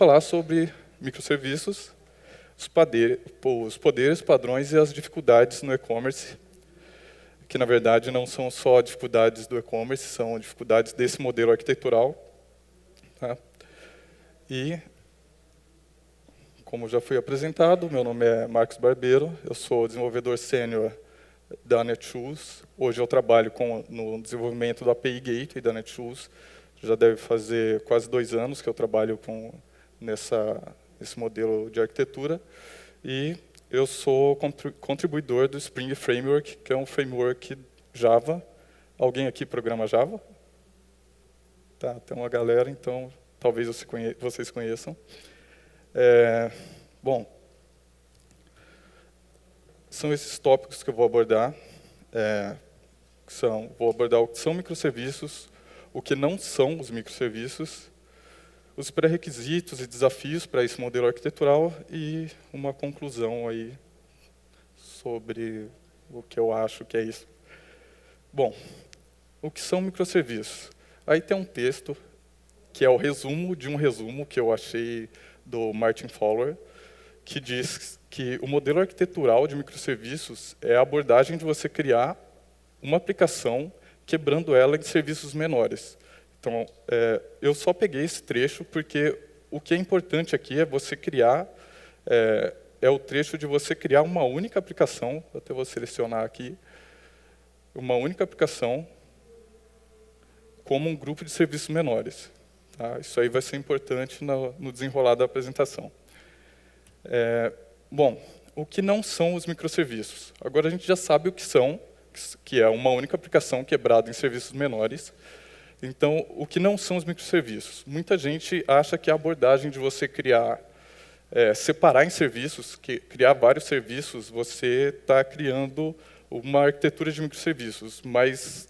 falar sobre microserviços, os poderes, padrões e as dificuldades no e-commerce, que na verdade não são só dificuldades do e-commerce, são dificuldades desse modelo arquitetural. Tá? E, como já foi apresentado, meu nome é Marcos Barbeiro, eu sou desenvolvedor sênior da Netshoes. Hoje eu trabalho no desenvolvimento da API Gateway da Netshoes. Já deve fazer quase 2 anos que eu trabalho nesse modelo de arquitetura. E eu sou contribuidor do Spring Framework, que é um framework Java. Alguém aqui programa Java? Tá, tem uma galera, então talvez vocês conheçam. Bom, são esses tópicos que eu vou abordar. Vou abordar o que são microserviços, o que não são os microserviços, os pré-requisitos e desafios para esse modelo arquitetural e uma conclusão aí sobre o que eu acho que é isso. Bom, o que são microserviços? Aí tem um texto que é o resumo de um resumo que eu achei do Martin Fowler, que diz que o modelo arquitetural de microserviços é a abordagem de você criar uma aplicação quebrando ela em serviços menores. Então, eu só peguei esse trecho porque o que é importante aqui é você criar, o trecho de você criar uma única aplicação, até vou selecionar aqui, uma única aplicação como um grupo de serviços menores. Tá? Isso aí vai ser importante no desenrolar da apresentação. Bom, o que não são os microserviços? Agora a gente já sabe o que são, que é uma única aplicação quebrada em serviços menores. Então, o que não são os microserviços? Muita gente acha que a abordagem de você separar em serviços, criar vários serviços, você está criando uma arquitetura de microserviços, mas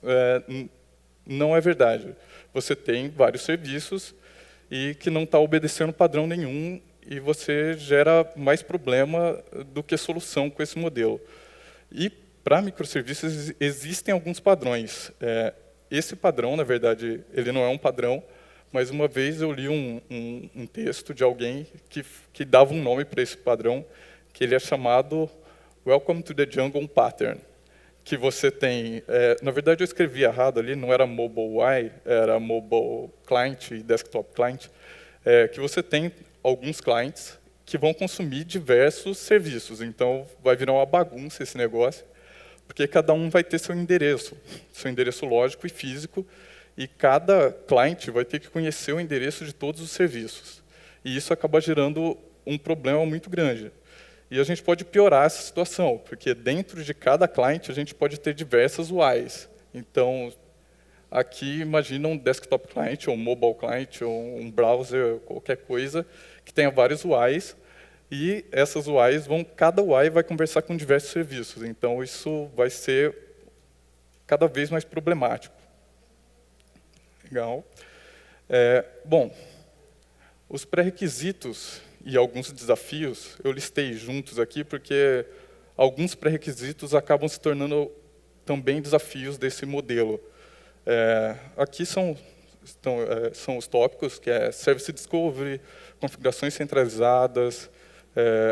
não é verdade. Você tem vários serviços e que não está obedecendo padrão nenhum e você gera mais problema do que solução com esse modelo. E para microserviços existem alguns padrões. Esse padrão, na verdade, ele não é um padrão, mas uma vez eu li um texto de alguém que dava um nome para esse padrão, que ele é chamado Welcome to the Jungle Pattern, que você tem... na verdade, eu escrevi errado ali, não era Mobile UI, era Mobile Client e Desktop Client, que você tem alguns clients que vão consumir diversos serviços. Então, vai virar uma bagunça esse negócio, porque cada um vai ter seu endereço lógico e físico, e cada cliente vai ter que conhecer o endereço de todos os serviços. E isso acaba gerando um problema muito grande. E a gente pode piorar essa situação, porque dentro de cada cliente a gente pode ter diversas UIs. Então, aqui imagina um desktop client, ou um mobile client, ou um browser, qualquer coisa, que tenha vários UIs, e essas UIs cada UI vai conversar com diversos serviços. Então, isso vai ser cada vez mais problemático. Legal. Bom, os pré-requisitos e alguns desafios, eu listei juntos aqui, porque alguns pré-requisitos acabam se tornando também desafios desse modelo. Aqui são os tópicos, que é Service Discovery, configurações centralizadas,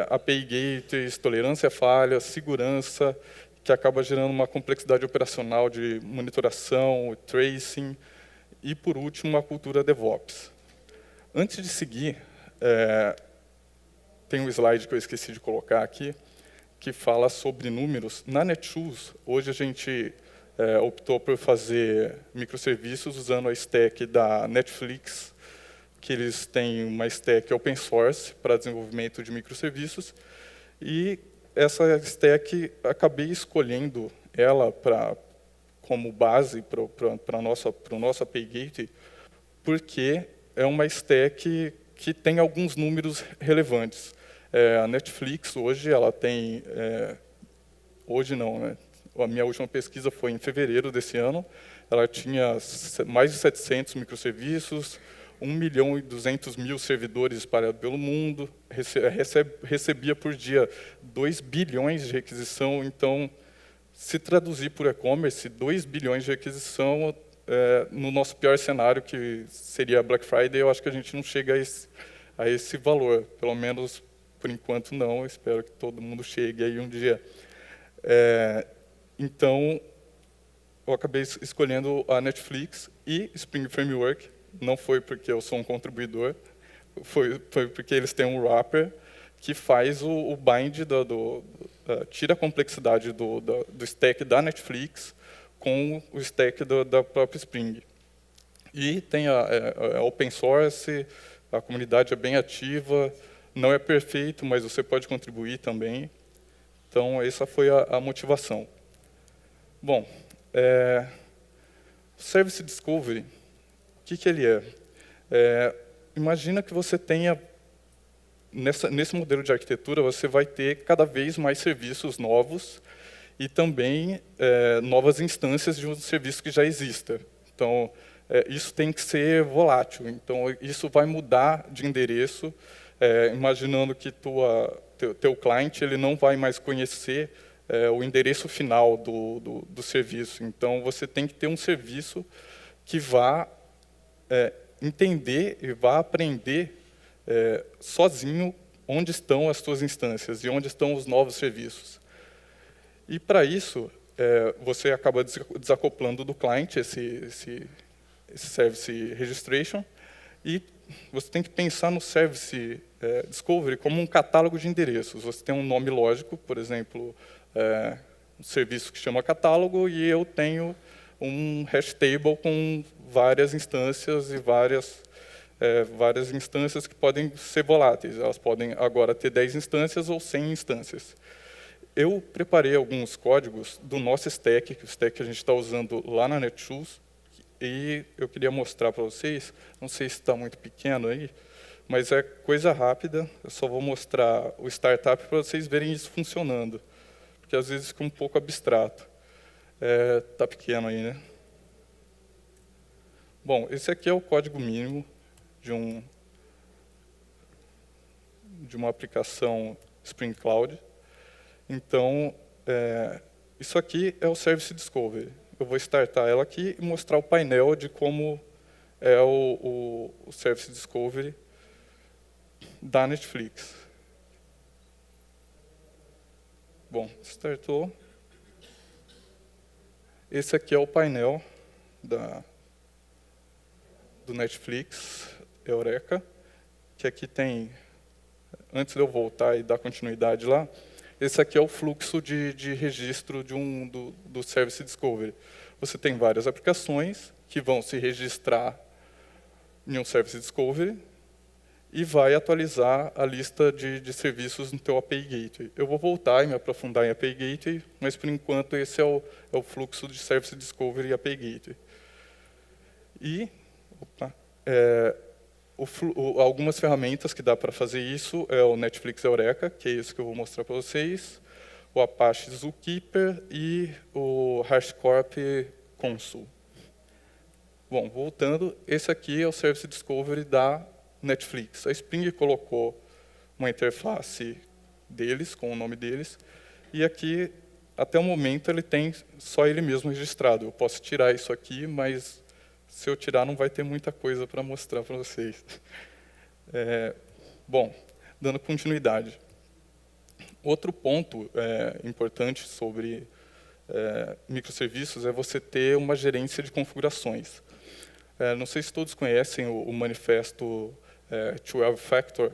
API Gateways, tolerância a falhas, segurança, que acaba gerando uma complexidade operacional de monitoração, tracing, e, por último, a cultura DevOps. Antes de seguir, tem um slide que eu esqueci de colocar aqui, que fala sobre números. Na Netshoes, hoje a gente optou por fazer microserviços usando a stack da Netflix, que eles têm uma stack open source para desenvolvimento de microserviços, e essa stack, acabei escolhendo ela como base para o nosso API Gateway, porque é uma stack que tem alguns números relevantes. A Netflix, hoje, ela tem... hoje não, né? A minha última pesquisa foi em fevereiro desse ano. Ela tinha mais de 700 microserviços, 1.200.000 servidores espalhados pelo mundo, recebia por dia 2 bilhões de requisição. Então, se traduzir por e-commerce, 2 bilhões de requisição, no nosso pior cenário, que seria Black Friday, eu acho que a gente não chega a esse valor. Pelo menos, por enquanto, não. Eu espero que todo mundo chegue aí um dia. Então, eu acabei escolhendo a Netflix e Spring Framework. Não foi porque eu sou um contribuidor, foi porque eles têm um wrapper que faz o bind, tira a complexidade do stack da Netflix com o stack da própria Spring. E tem a open source, a comunidade é bem ativa, não é perfeito, mas você pode contribuir também. Então, essa foi a motivação. Bom, Service Discovery, o que ele é? Imagina que você tenha, nesse modelo de arquitetura, você vai ter cada vez mais serviços novos e também novas instâncias de um serviço que já exista. Então, isso tem que ser volátil. Então, isso vai mudar de endereço, imaginando que teu cliente ele não vai mais conhecer o endereço final do serviço. Então, você tem que ter um serviço que vá entender e vá aprender sozinho onde estão as suas instâncias e onde estão os novos serviços. E, para isso, você acaba desacoplando do cliente esse Service Registration, e você tem que pensar no Service Discovery como um catálogo de endereços. Você tem um nome lógico, por exemplo, um serviço que chama catálogo, e eu tenho um hash table com várias instâncias e várias instâncias que podem ser voláteis. Elas podem agora ter 10 instâncias ou 100 instâncias. Eu preparei alguns códigos do nosso stack, o stack que a gente está usando lá na Netshoes, e eu queria mostrar para vocês. Não sei se está muito pequeno aí, mas é coisa rápida. Eu só vou mostrar o startup para vocês verem isso funcionando, porque às vezes fica um pouco abstrato. Está pequeno aí, né? Bom, esse aqui é o código mínimo de uma aplicação Spring Cloud. Então, isso aqui é o Service Discovery. Eu vou startar ela aqui e mostrar o painel de como é o Service Discovery da Netflix. Bom, startou. Esse aqui é o painel do Netflix Eureka, que aqui tem, antes de eu voltar e dar continuidade lá, esse aqui é o fluxo de registro do Service Discovery. Você tem várias aplicações que vão se registrar em um Service Discovery e vai atualizar a lista de serviços no teu API Gateway. Eu vou voltar e me aprofundar em API Gateway, mas, por enquanto, esse é o fluxo de Service Discovery e API Gateway. E algumas ferramentas que dá para fazer isso é o Netflix Eureka, que é isso que eu vou mostrar para vocês, o Apache Zookeeper e o HashiCorp Consul. Bom, voltando, esse aqui é o Service Discovery da Netflix. A Spring colocou uma interface deles, com o nome deles, e aqui, até o momento, ele tem só ele mesmo registrado. Eu posso tirar isso aqui, mas se eu tirar, não vai ter muita coisa para mostrar para vocês. Bom, dando continuidade. Outro ponto importante sobre microserviços é você ter uma gerência de configurações. Não sei se todos conhecem o manifesto 12 Factor,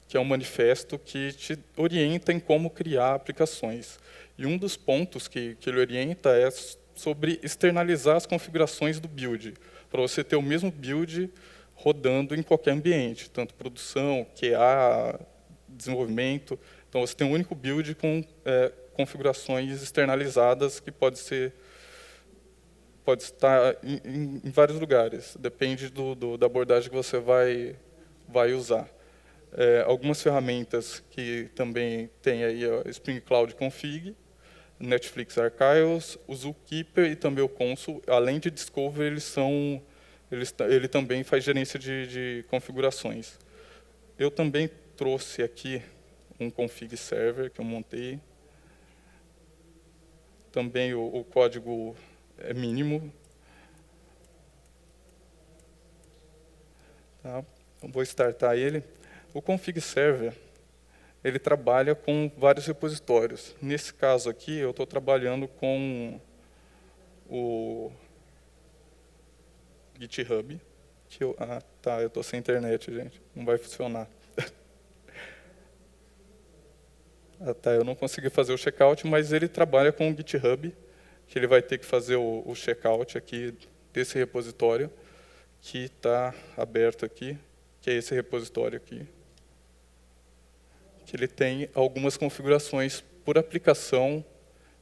que é um manifesto que te orienta em como criar aplicações. E um dos pontos que ele orienta é sobre externalizar as configurações do build, para você ter o mesmo build rodando em qualquer ambiente, tanto produção, QA, desenvolvimento. Então, você tem um único build com configurações externalizadas que pode estar em vários lugares, depende da abordagem que você vai usar. Algumas ferramentas que também tem aí a Spring Cloud Config, Netflix Archives, o Zookeeper e também o Consul. Além de Discovery, ele também faz gerência de configurações. Eu também trouxe aqui um config server que eu montei. Também o código é mínimo. Tá? Então, vou startar ele. O config server, ele trabalha com vários repositórios. Nesse caso aqui, eu estou trabalhando com o GitHub. Eu estou sem internet, gente. Não vai funcionar. Eu não consegui fazer o checkout, mas ele trabalha com o GitHub, que ele vai ter que fazer o checkout aqui desse repositório, que está aberto aqui, que é esse repositório aqui. Que ele tem algumas configurações por aplicação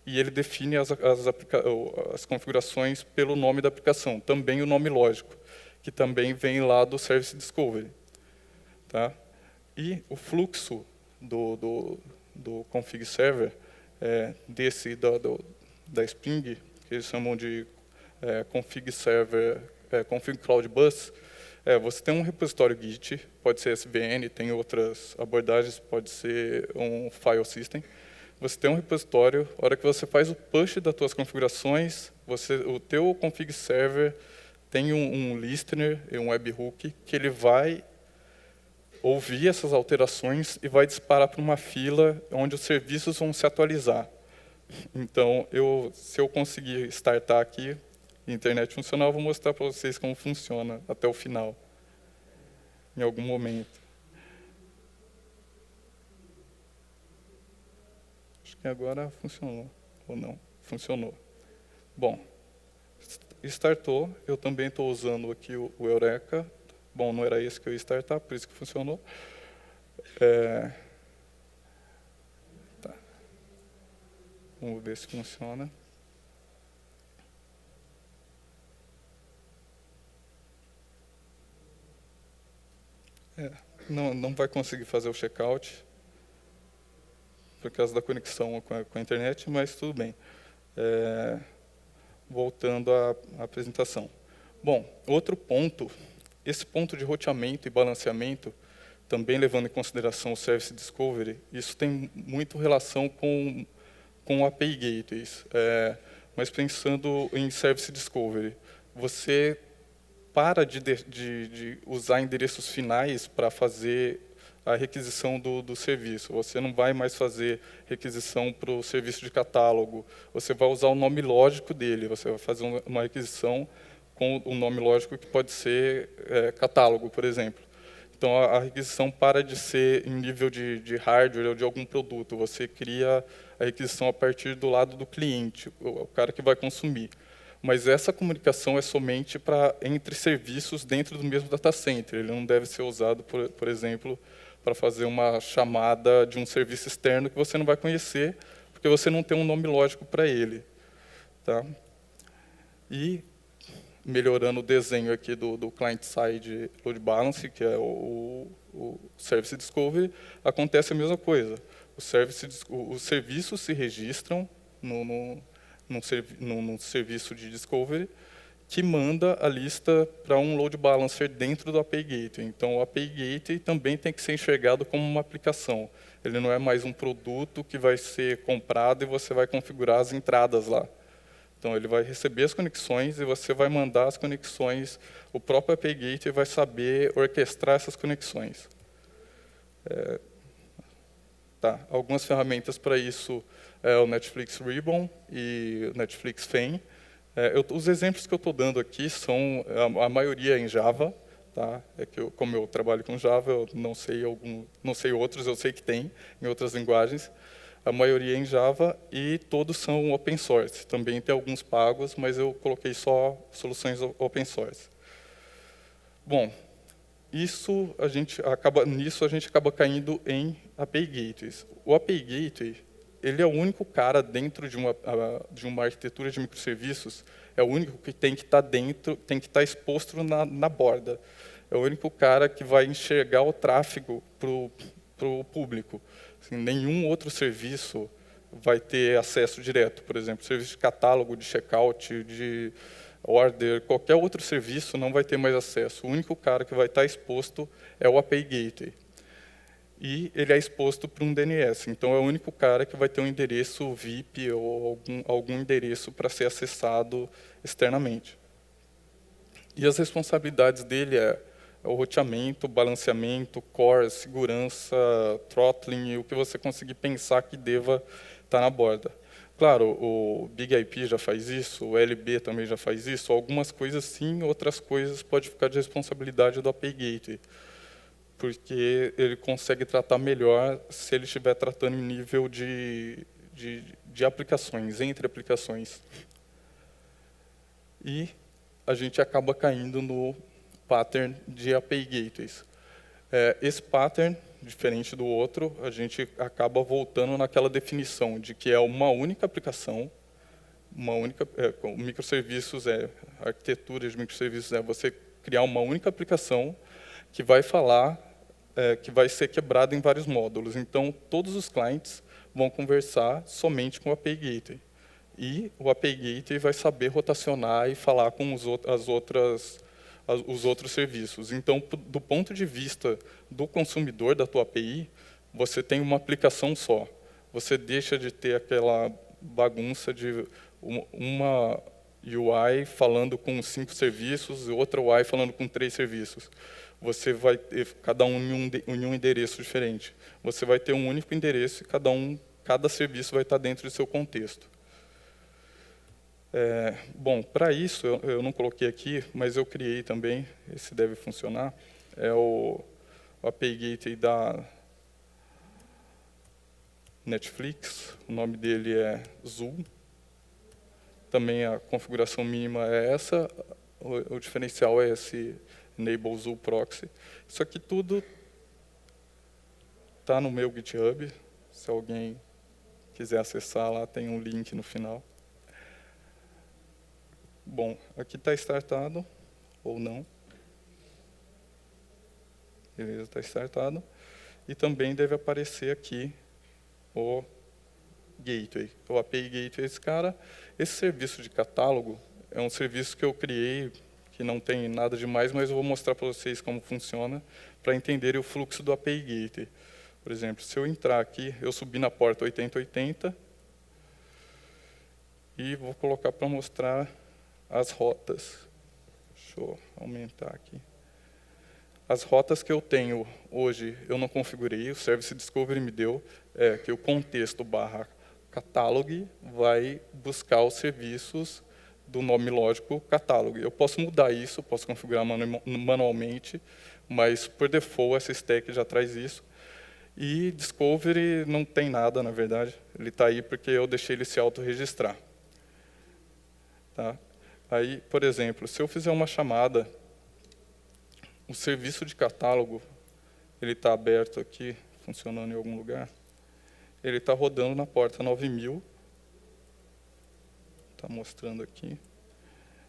e ele define as configurações pelo nome da aplicação, também o nome lógico, que também vem lá do Service Discovery. Tá? E o fluxo do config server, da Spring, que eles chamam de config server, config cloud bus, você tem um repositório Git, pode ser SVN, tem outras abordagens, pode ser um file system. Você tem um repositório, a hora que você faz o push das suas configurações, o teu config server tem um listener e um webhook que ele vai ouvir essas alterações e vai disparar para uma fila onde os serviços vão se atualizar. Então, se eu conseguir startar aqui, e a internet funcionar, eu vou mostrar para vocês como funciona até o final, em algum momento. Acho que agora funcionou, ou não, funcionou. Bom, startou, eu também estou usando aqui o Eureka. Bom, não era esse que eu ia startar, por isso que funcionou. Tá. Vamos ver se funciona. Não vai conseguir fazer o checkout por causa da conexão com a internet, mas tudo bem. Voltando à apresentação. Bom, outro ponto, esse ponto de roteamento e balanceamento, também levando em consideração o Service Discovery, isso tem muito relação com API Gateways. Mas pensando em Service Discovery, você para de usar endereços finais para fazer a requisição do serviço. Você não vai mais fazer requisição para o serviço de catálogo. Você vai usar o nome lógico dele. Você vai fazer uma requisição com o nome lógico que pode ser catálogo, por exemplo. Então, a requisição para de ser em nível de hardware ou de algum produto. Você cria a requisição a partir do lado do cliente, o cara que vai consumir. Mas essa comunicação é somente entre serviços dentro do mesmo data center. Ele não deve ser usado, por exemplo, para fazer uma chamada de um serviço externo que você não vai conhecer, porque você não tem um nome lógico para ele. Tá? E, melhorando o desenho aqui do client-side load balance, que é o Service Discovery, acontece a mesma coisa. Os serviços se registram num serviço de Discovery, que manda a lista para um load balancer dentro do API Gateway. Então, o API Gateway também tem que ser enxergado como uma aplicação. Ele não é mais um produto que vai ser comprado e você vai configurar as entradas lá. Então, ele vai receber as conexões e você vai mandar as conexões. O próprio API Gateway vai saber orquestrar essas conexões. Algumas ferramentas para isso é o Netflix Ribbon e o Netflix Fan. Os exemplos que eu estou dando aqui são, a maioria em Java. Tá? Como eu trabalho com Java, eu não sei outros, eu sei que tem em outras linguagens. A maioria em Java e todos são open source. Também tem alguns pagos, mas eu coloquei só soluções open source. Bom, nisso a gente acaba caindo em API Gateways. O API Gateway, ele é o único cara dentro de uma arquitetura de microserviços, é o único que tem que estar dentro, tem que estar exposto na borda. É o único cara que vai enxergar o tráfego para o público. Assim, nenhum outro serviço vai ter acesso direto. Por exemplo, serviço de catálogo, de checkout, de order, qualquer outro serviço não vai ter mais acesso. O único cara que vai estar exposto é o API Gateway. E ele é exposto para um DNS. Então, é o único cara que vai ter um endereço VIP ou algum endereço para ser acessado externamente. E as responsabilidades dele é o roteamento, balanceamento, core, segurança, throttling, o que você conseguir pensar que deva estar na borda. Claro, o Big IP já faz isso, o LB também já faz isso, algumas coisas sim, outras coisas pode ficar de responsabilidade do API Gateway, porque ele consegue tratar melhor se ele estiver tratando em nível de aplicações, entre aplicações. E a gente acaba caindo no pattern de API Gateways. Esse pattern, diferente do outro, a gente acaba voltando naquela definição de que é uma única aplicação, microserviços, a arquitetura de microserviços é você criar uma única aplicação que vai falar, que vai ser quebrada em vários módulos. Então, todos os clientes vão conversar somente com o API Gateway. E o API Gateway vai saber rotacionar e falar com os outros serviços. Então, do ponto de vista do consumidor da tua API, você tem uma aplicação só. Você deixa de ter aquela bagunça de uma UI falando com 5 serviços e outra UI falando com 3 serviços. Você vai ter cada um em um endereço diferente. Você vai ter um único endereço e cada serviço vai estar dentro do seu contexto. Bom, para isso, eu não coloquei aqui, mas eu criei também, esse deve funcionar, é o API Gateway da Netflix, o nome dele é Zoom. Também a configuração mínima é essa, o diferencial é esse Enable Zoom Proxy. Isso aqui tudo está no meu GitHub, se alguém quiser acessar lá, tem um link no final. Bom, aqui está startado, ou não. Beleza, está startado. E também deve aparecer aqui o Gateway, o API Gateway. Esse serviço de catálogo é um serviço que eu criei, que não tem nada demais, mas eu vou mostrar para vocês como funciona, para entenderem o fluxo do API Gateway. Por exemplo, se eu entrar aqui, eu subi na porta 8080, e vou colocar para mostrar as rotas. Deixa eu aumentar aqui. As rotas que eu tenho hoje, eu não configurei, o Service Discovery me deu, que o contexto /catalog vai buscar os serviços do nome lógico catálogo. Eu posso mudar isso, posso configurar manualmente, mas, por default, essa stack já traz isso. E Discovery não tem nada, na verdade. Ele está aí porque eu deixei ele se autorregistrar. Tá? Aí, por exemplo, se eu fizer uma chamada, o serviço de catálogo, ele está aberto aqui, funcionando em algum lugar, ele está rodando na porta 9000, está mostrando aqui,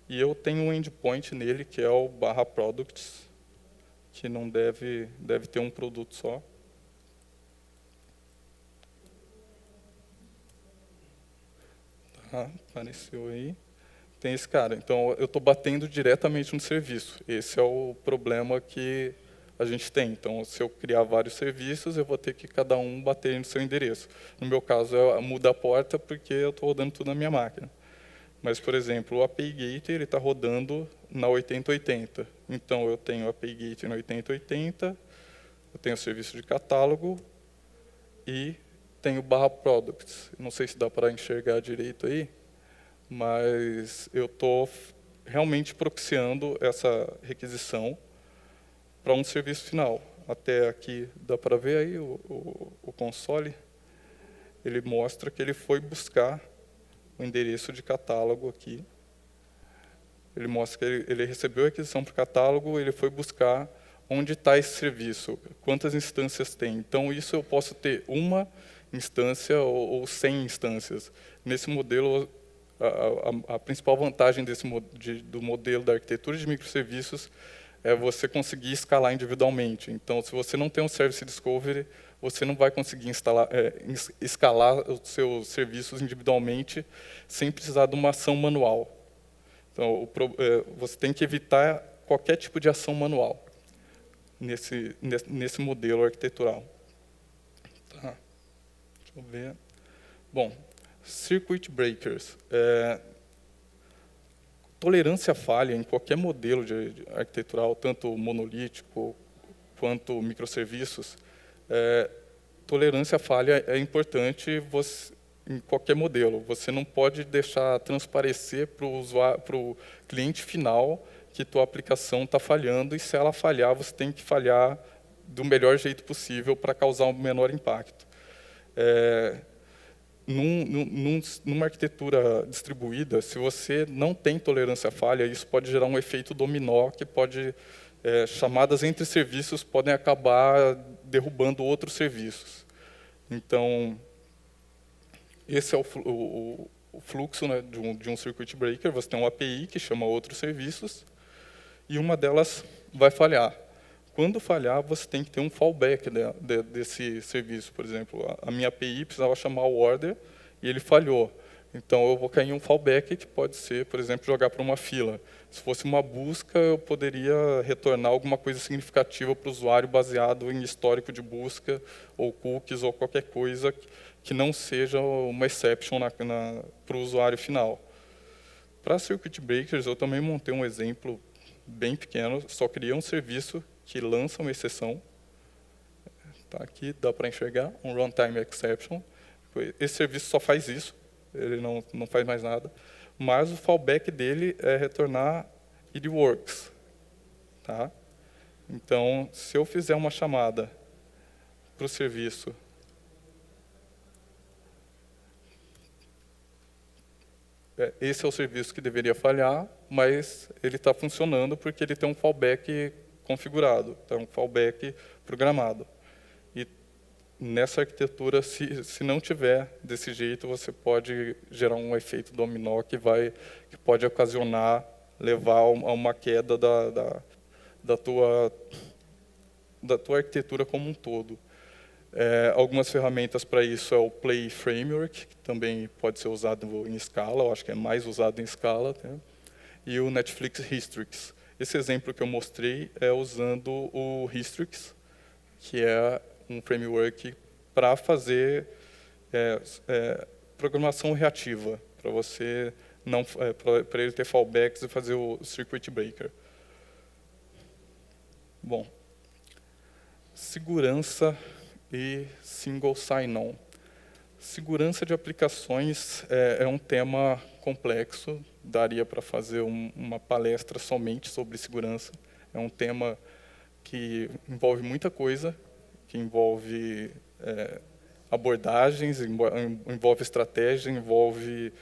e eu tenho um endpoint nele, que é o /products, que não deve ter um produto só. Tá, apareceu aí. Tem esse cara. Então, eu estou batendo diretamente no serviço. Esse é o problema que a gente tem. Então, se eu criar vários serviços, eu vou ter que cada um bater no seu endereço. No meu caso, muda a porta porque eu estou rodando tudo na minha máquina. Mas, por exemplo, o API Gateway está rodando na 8080. Então, eu tenho o API Gateway na 8080, eu tenho o serviço de catálogo e tenho o /products. Não sei se dá para enxergar direito aí, mas eu estou realmente proxiando essa requisição para um serviço final. Até aqui dá para ver aí o console, ele mostra que ele foi buscar o endereço de catálogo aqui. Ele mostra que ele recebeu a requisição para o catálogo, ele foi buscar onde está esse serviço, quantas instâncias tem. Então, isso eu posso ter uma instância ou 100 instâncias. Nesse modelo, a principal vantagem do modelo da arquitetura de microserviços é você conseguir escalar individualmente. Então, se você não tem um Service Discovery, você não vai conseguir escalar os seus serviços individualmente sem precisar de uma ação manual. Então, você tem que evitar qualquer tipo de ação manual nesse modelo arquitetural. Tá. Deixa eu ver. Bom, Circuit Breakers. tolerância à falha em qualquer modelo de arquitetural, tanto monolítico quanto microserviços, tolerância à falha é importante em qualquer modelo. Você não pode deixar transparecer para o cliente final que tua aplicação está falhando, e se ela falhar, você tem que falhar do melhor jeito possível para causar o menor impacto. Numa arquitetura distribuída, se você não tem tolerância à falha, isso pode gerar um efeito dominó que pode... chamadas entre serviços podem acabar derrubando outros serviços. Então, esse é o fluxo, né, de um circuit breaker. Você tem uma API que chama outros serviços, e uma delas vai falhar. Quando falhar, você tem que ter um fallback desse serviço. Por exemplo, a minha API precisava chamar o order e ele falhou. Então, eu vou cair em um fallback que pode ser, por exemplo, jogar para uma fila. Se fosse uma busca, eu poderia retornar alguma coisa significativa para o usuário baseado em histórico de busca, ou cookies, ou qualquer coisa que não seja uma exception para o usuário final. Para circuit breakers, eu também montei um exemplo bem pequeno, só criei um serviço que lança uma exceção. Tá aqui, dá para enxergar, um runtime exception. Esse serviço só faz isso, ele não faz mais nada. Mas o fallback dele é retornar it works. Tá? Então, se eu fizer uma chamada para o serviço esse é o serviço que deveria falhar, mas ele está funcionando porque ele tem um fallback configurado, tem um fallback programado. E nessa arquitetura, se não tiver desse jeito, você pode gerar um efeito dominó que pode ocasionar, levar a uma queda da tua arquitetura como um todo. Algumas ferramentas para isso é o Play Framework, que também pode ser usado em Scala, eu acho que é mais usado em Scala, né? E o Netflix Hystrix. Esse exemplo que eu mostrei é usando o Hystrix, que é um framework para fazer programação reativa, para você para ele ter fallbacks e fazer o circuit breaker. Bom, segurança e single sign-on. Segurança de aplicações é um tema complexo, daria para fazer uma palestra somente sobre segurança. É um tema que envolve muita coisa, que envolve abordagens, envolve estratégia, envolve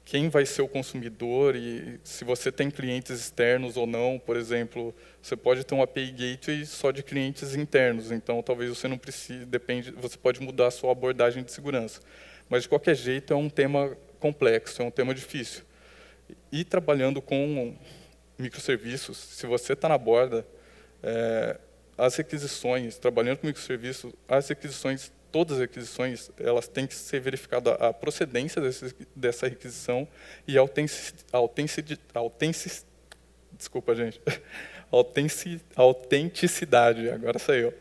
quem vai ser o consumidor e se você tem clientes externos ou não. Por exemplo, você pode ter um API Gateway só de clientes internos, então talvez você não precise, você pode mudar a sua abordagem de segurança. Mas, de qualquer jeito, é um tema complexo, é um tema difícil. E trabalhando com microserviços, se você está na borda, as requisições, trabalhando com microserviços, todas as requisições, elas têm que ser verificada a procedência dessa requisição e autenticidade, agora saiu.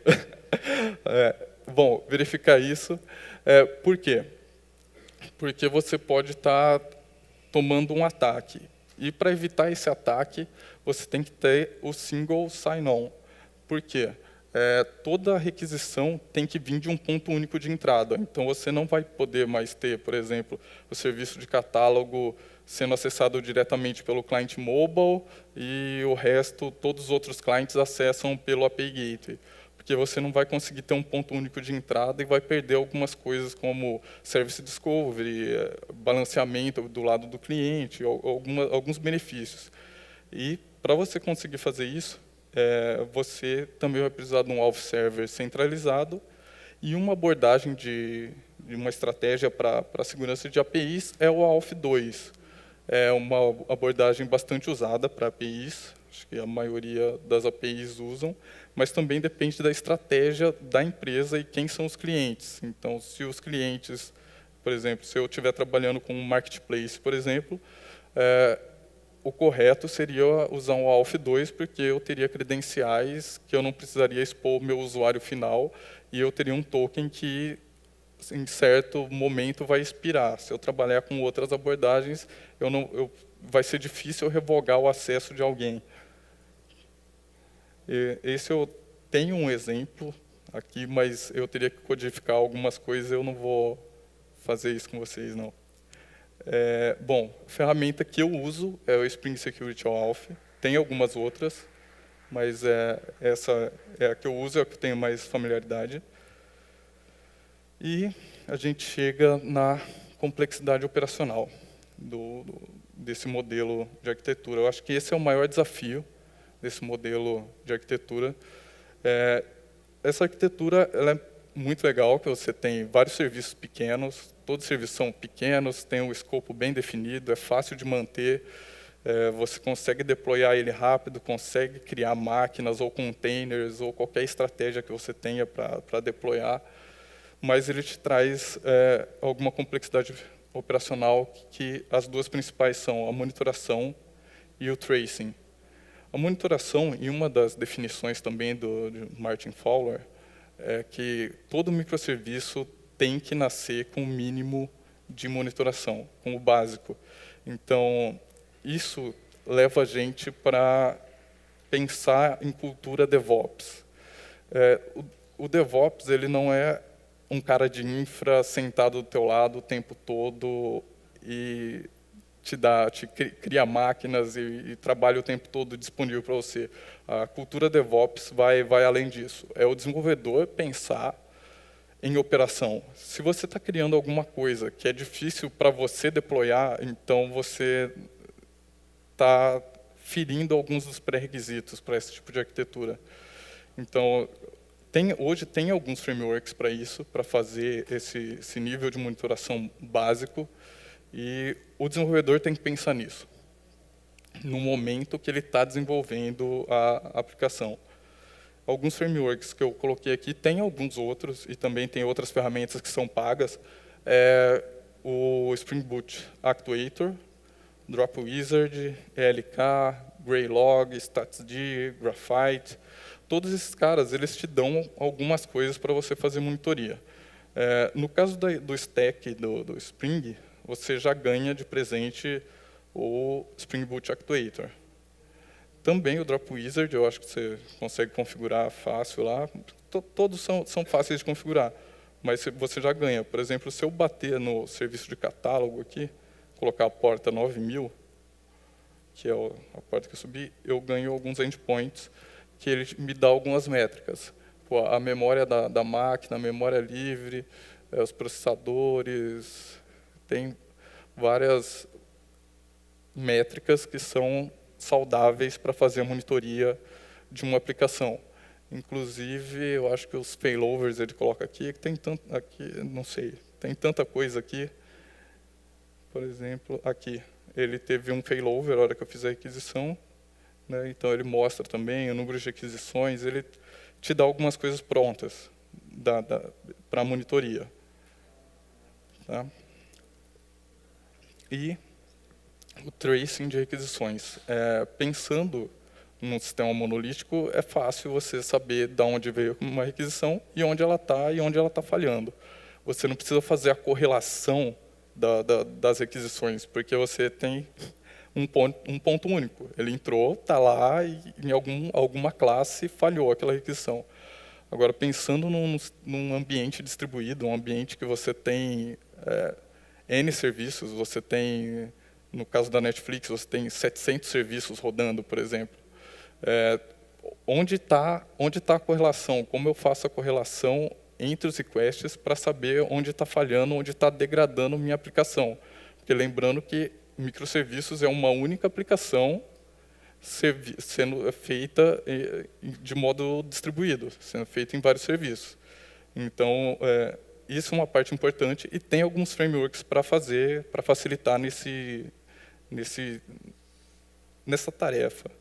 Bom, verificar isso. Por quê? Porque você pode estar tomando um ataque. E para evitar esse ataque, você tem que ter o single sign-on. Por quê? Toda requisição tem que vir de um ponto único de entrada. Então, você não vai poder mais ter, por exemplo, o serviço de catálogo sendo acessado diretamente pelo cliente mobile e o resto, todos os outros clientes acessam pelo API Gateway. Porque você não vai conseguir ter um ponto único de entrada e vai perder algumas coisas como Service Discovery, balanceamento do lado do cliente, alguns benefícios. E, para você conseguir fazer isso, você também vai precisar de um auth server centralizado e uma abordagem de uma estratégia para a segurança de APIs é o auth 2. É uma abordagem bastante usada para APIs, acho que a maioria das APIs usam, mas também depende da estratégia da empresa e quem são os clientes. Então, se os clientes, por exemplo, se eu estiver trabalhando com um marketplace, por exemplo, o correto seria usar um auth 2, porque eu teria credenciais que eu não precisaria expor o meu usuário final e eu teria um token que em certo momento, vai expirar. Se eu trabalhar com outras abordagens, vai ser difícil eu revogar o acesso de alguém. Esse eu tenho um exemplo aqui, mas eu teria que codificar algumas coisas, eu não vou fazer isso com vocês, não. Bom, a ferramenta que eu uso é o Spring Security Auth. Tem algumas outras, mas essa é a que eu uso, é a que eu tenho mais familiaridade. E a gente chega na complexidade operacional desse modelo de arquitetura. Eu acho que esse é o maior desafio desse modelo de arquitetura. Essa arquitetura ela é muito legal, que você tem vários serviços pequenos, todos os serviços são pequenos, tem um escopo bem definido, é fácil de manter, você consegue deployar ele rápido, consegue criar máquinas ou containers ou qualquer estratégia que você tenha para deployar, mas ele te traz alguma complexidade operacional, que as duas principais são a monitoração e o tracing. A monitoração, e uma das definições também de Martin Fowler, é que todo microserviço tem que nascer com o mínimo de monitoração, com o básico. Então, isso leva a gente para pensar em cultura DevOps. O DevOps ele não é um cara de infra sentado do teu lado o tempo todo e cria máquinas e trabalha o tempo todo disponível para você. A cultura DevOps vai além disso. É o desenvolvedor pensar em operação. Se você está criando alguma coisa que é difícil para você deployar, então você está ferindo alguns dos pré-requisitos para esse tipo de arquitetura. Então, hoje tem alguns frameworks para isso, para fazer esse nível de monitoração básico, e o desenvolvedor tem que pensar nisso, no momento que ele está desenvolvendo a aplicação. Alguns frameworks que eu coloquei aqui, tem alguns outros, e também tem outras ferramentas que são pagas, o Spring Boot Actuator, Drop Wizard, ELK, Graylog, StatsD, Graphite. Todos esses caras, eles te dão algumas coisas para você fazer monitoria. No caso do stack do Spring, você já ganha de presente o Spring Boot Actuator. Também o Drop Wizard, eu acho que você consegue configurar fácil lá. Todos são fáceis de configurar, mas você já ganha. Por exemplo, se eu bater no serviço de catálogo aqui, colocar a porta 9000, que é a porta que eu subi, eu ganho alguns endpoints, que ele me dá algumas métricas. Pô, a memória da máquina, a memória livre, os processadores, tem várias métricas que são saudáveis para fazer a monitoria de uma aplicação. Inclusive, eu acho que os failovers ele coloca aqui, que tem tanto aqui, não sei, tem tanta coisa aqui. Por exemplo, aqui, ele teve um failover na hora que eu fiz a requisição, né? Então ele mostra também o número de requisições, ele te dá algumas coisas prontas para a monitoria. Tá? E o tracing de requisições. Pensando num sistema monolítico, é fácil você saber de onde veio uma requisição e onde ela está falhando. Você não precisa fazer a correlação das requisições, porque você tem um ponto único. Ele entrou, está lá, e em alguma classe falhou aquela requisição. Agora, pensando num ambiente distribuído, um ambiente que você tem N serviços, você tem, no caso da Netflix, você tem 700 serviços rodando, por exemplo. Onde está a correlação? Como eu faço a correlação entre os requests para saber onde está falhando, onde está degradando minha aplicação? Porque lembrando que microserviços é uma única aplicação sendo feita de modo distribuído, sendo feita em vários serviços. Então, isso é uma parte importante, e tem alguns frameworks para facilitar nessa tarefa.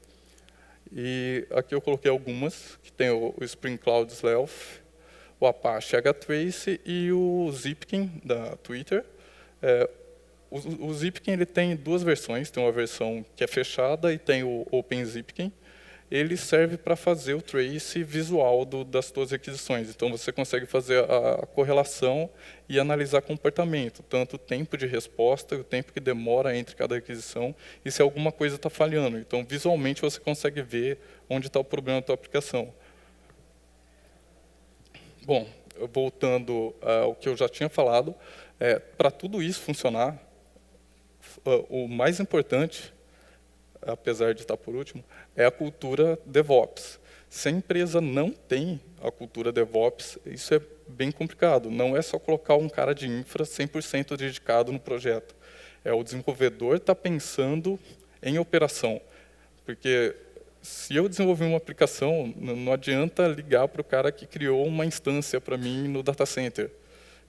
E aqui eu coloquei algumas, que tem o Spring Cloud Sleuth, o Apache HTrace e o Zipkin, da Twitter. O Zipkin ele tem duas versões, tem uma versão que é fechada e tem o OpenZipkin. ele serve para fazer o trace visual das suas requisições. Então, você consegue fazer a correlação e analisar comportamento, tanto o tempo de resposta, o tempo que demora entre cada requisição, e se alguma coisa está falhando. Então, visualmente, você consegue ver onde está o problema da sua aplicação. Bom, voltando ao que eu já tinha falado, para tudo isso funcionar, o mais importante, apesar de estar por último, é a cultura DevOps. Se a empresa não tem a cultura DevOps, isso é bem complicado. Não é só colocar um cara de infra 100% dedicado no projeto. O desenvolvedor está pensando em operação. Porque se eu desenvolver uma aplicação, não adianta ligar para o cara que criou uma instância para mim no data center.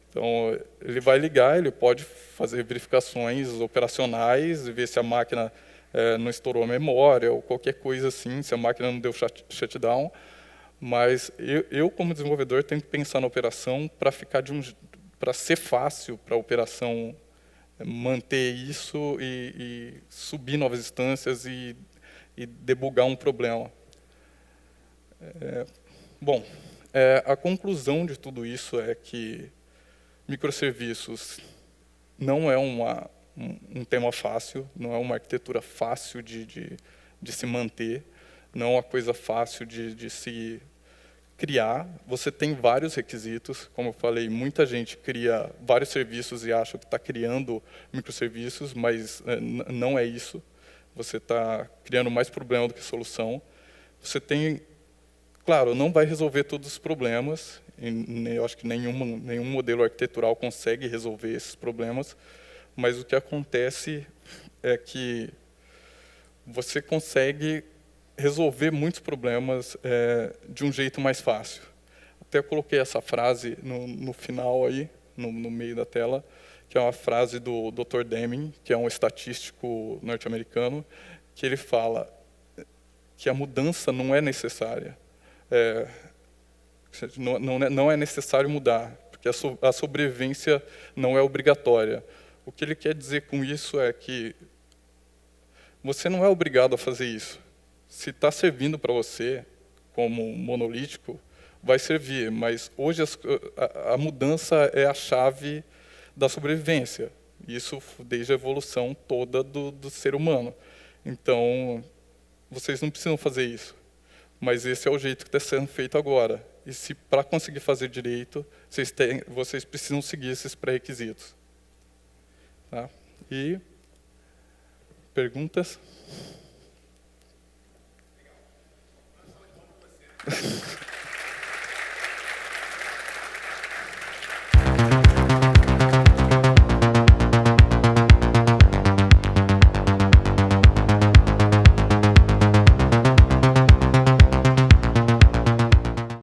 Então, ele vai ligar, ele pode fazer verificações operacionais, ver se a máquina não estourou a memória, ou qualquer coisa assim, se a máquina não deu shutdown. Mas eu como desenvolvedor, tenho que pensar na operação para ser fácil para a operação manter isso e subir novas instâncias e debugar um problema. Bom, a conclusão de tudo isso é que microserviços não é um tema fácil, não é uma arquitetura fácil de se manter, não é uma coisa fácil de se criar. Você tem vários requisitos, como eu falei, muita gente cria vários serviços e acha que está criando microserviços, mas não é isso. Você está criando mais problema do que solução. Você tem, claro, não vai resolver todos os problemas, eu acho que nenhum modelo arquitetural consegue resolver esses problemas, mas o que acontece é que você consegue resolver muitos problemas de um jeito mais fácil. Até coloquei essa frase no final aí, no meio da tela, que é uma frase do Dr. Deming, que é um estatístico norte-americano, que ele fala que a mudança não é necessária. Não é necessário mudar, porque a sobrevivência não é obrigatória. O que ele quer dizer com isso é que você não é obrigado a fazer isso. Se está servindo para você, como monolítico, vai servir, mas hoje a mudança é a chave da sobrevivência. Isso desde a evolução toda do ser humano. Então, vocês não precisam fazer isso, mas esse é o jeito que está sendo feito agora. E se para conseguir fazer direito, vocês precisam seguir esses pré-requisitos. Tá? E perguntas?